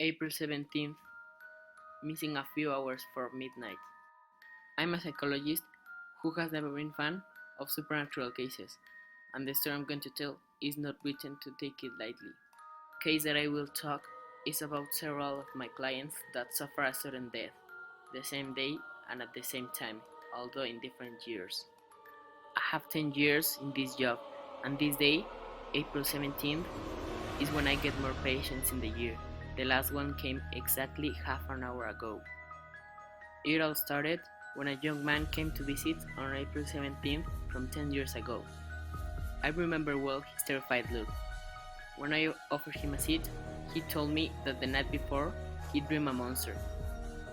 April 17th, missing a few hours for midnight. I'm a psychologist who has never been a fan of supernatural cases, and the story I'm going to tell is not written to take it lightly. The case that I will talk is about several of my clients that suffer a sudden death, the same day and at the same time, although in different years. I have 10 years in this job, and this day, April 17th, is when I get more patients in the year. The last one came exactly half an hour ago. It all started when a young man came to visit on April 17th from 10 years ago. I remember well his terrified look. When I offered him a seat, he told me that the night before he dreamed a monster.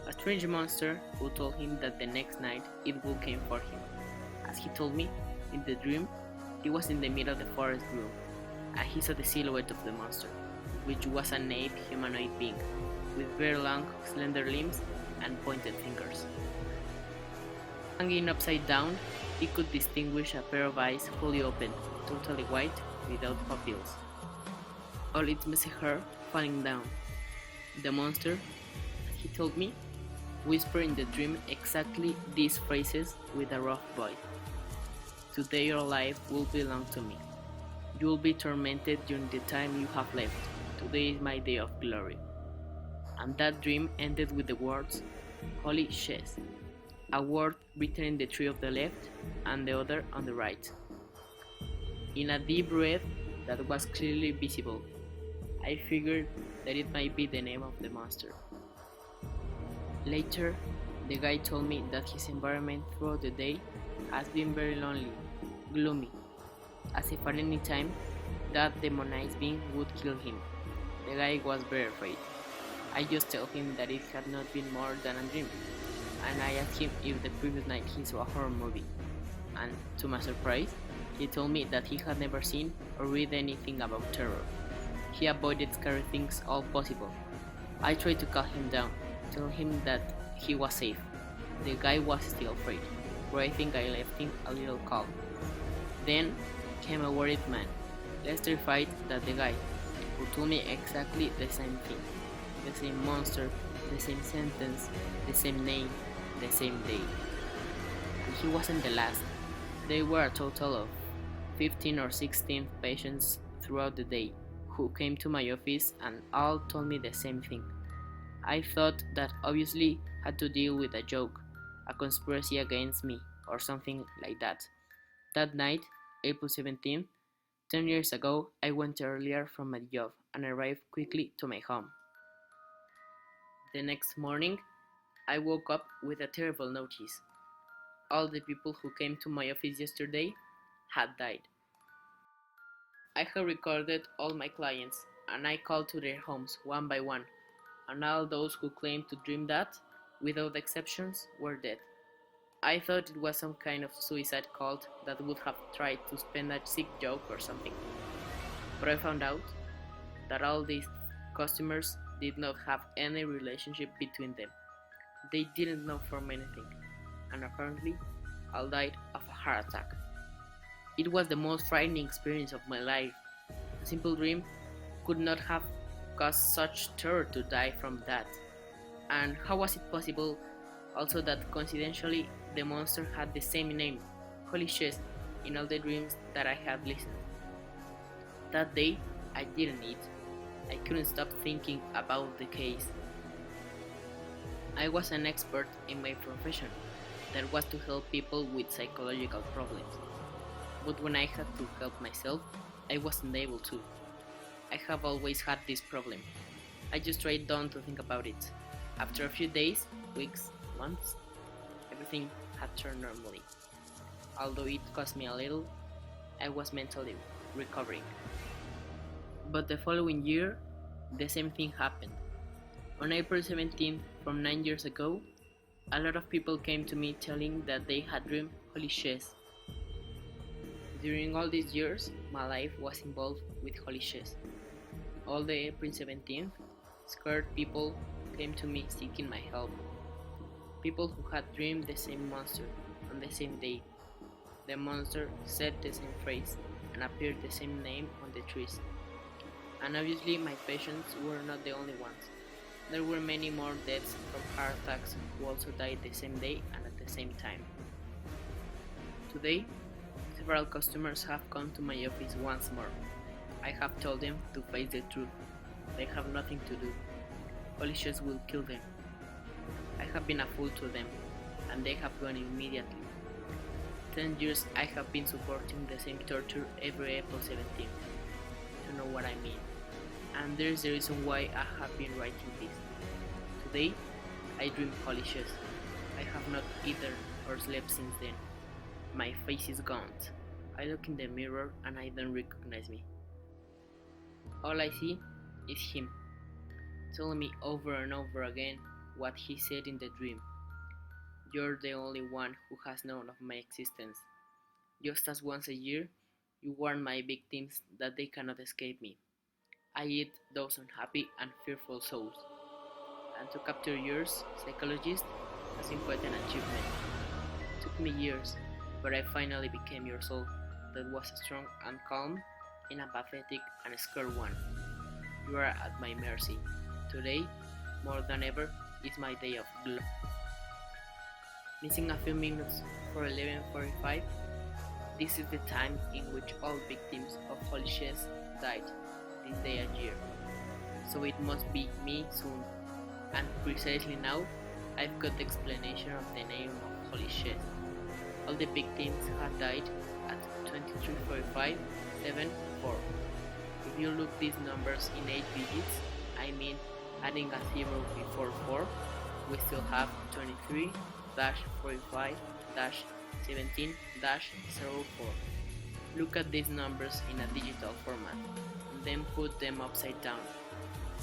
A strange monster who told him that the next night it would come for him. As he told me, in the dream, he was in the middle of the forest room, and he saw the silhouette of the monster, which was an ape humanoid being, with very long, slender limbs and pointed fingers. Hanging upside down, he could distinguish a pair of eyes fully open, totally white, without pupils. All its messy hair falling down. The monster, he told me, whispered in the dream exactly these phrases with a rough voice. Today your life will belong to me. You will be tormented during the time you have left. Today is my day of glory. And that dream ended with the words, Holi Shez, a word written in the tree of the left and the other on the right. In a deep breath that was clearly visible, I figured that it might be the name of the monster. Later, the guy told me that his environment throughout the day has been very lonely, gloomy, as if at any time that demonized being would kill him. The guy was very afraid. I just told him that it had not been more than a dream, and I asked him if the previous night he saw a horror movie, and to my surprise, he told me that he had never seen or read anything about terror. He avoided scary things all possible. I tried to calm him down, tell him that he was safe. The guy was still afraid, but I think I left him a little calm. Then came a worried man, less terrified than the guy, who told me exactly the same thing. The same monster, the same sentence, the same name, the same day. And he wasn't the last. There were a total of 15 or 16 patients throughout the day who came to my office and all told me the same thing. I thought that obviously had to deal with a joke, a conspiracy against me, or something like that. That night, April 17th, 10 years ago, I went earlier from my job and arrived quickly to my home. The next morning, I woke up with a terrible notice. All the people who came to my office yesterday had died. I had recorded all my clients and I called to their homes one by one, and all those who claimed to dream that, without exceptions, were dead. I thought it was some kind of suicide cult that would have tried to spend a sick joke or something. But I found out that all these customers did not have any relationship between them. They didn't know from anything, and apparently all died of a heart attack. It was the most frightening experience of my life. A simple dream could not have caused such terror to die from that. And how was it possible also that coincidentally the monster had the same name, Holi Shez, in all the dreams that I had listened? That day I didn't eat. I couldn't stop thinking about the case. I was an expert in my profession, that was to help people with psychological problems. But when I had to help myself, I wasn't able to. I have always had this problem. I just tried not to think about it. After a few days, weeks, months, everything had turned normally. Although it cost me a little, I was mentally recovering. But the following year, the same thing happened. On April 17th, from 9 years ago, a lot of people came to me telling that they had dreamed Holi Shez. During all these years, my life was involved with Holi Shez. All the April 17th, scared people came to me seeking my help. People who had dreamed the same monster on the same day. The monster said the same phrase and appeared the same name on the trees. And obviously my patients were not the only ones. There were many more deaths from heart attacks who also died the same day and at the same time. Today, several customers have come to my office once more. I have told them to face the truth. They have nothing to do. Holi Shez will kill them. I have been a fool to them, and they have gone immediately. 10 years I have been supporting the same torture every April 17th. You know what I mean. And there's the reason why I have been writing this. Today, I dream Holi Shez. I have not eaten or slept since then. My face is gaunt. I look in the mirror and I don't recognize me. All I see is him, telling me over and over again what he said in the dream. You're the only one who has known of my existence. Just as once a year, you warn my victims that they cannot escape me. I eat those unhappy and fearful souls. And to capture yours, psychologist, has been quite an achievement. It took me years, but I finally became your soul that was strong and calm, and apathetic and scared one. You are at my mercy. Today, more than ever, is my day of glory. Missing a few minutes for 11:45, this is the time in which all victims of Holi Shez died this day a year. So it must be me soon. And precisely now, I've got the explanation of the name of Holi Shez. All the victims had died at 23:45:74. If you look these numbers in 8 digits, I mean adding a 0 before 4, we still have 23-45-17-04. Look at these numbers in a digital format, and then put them upside down.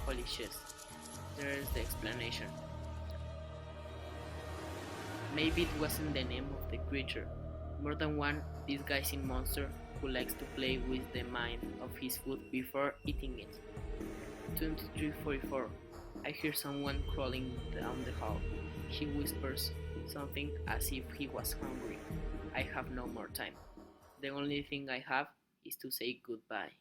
Holi Shez. There is the explanation. Maybe it wasn't the name of the creature, more than one disguising monster who likes to play with the mind of his food before eating it. 23:44. I hear someone crawling down the hall. He whispers something as if he was hungry. I have no more time. The only thing I have is to say goodbye.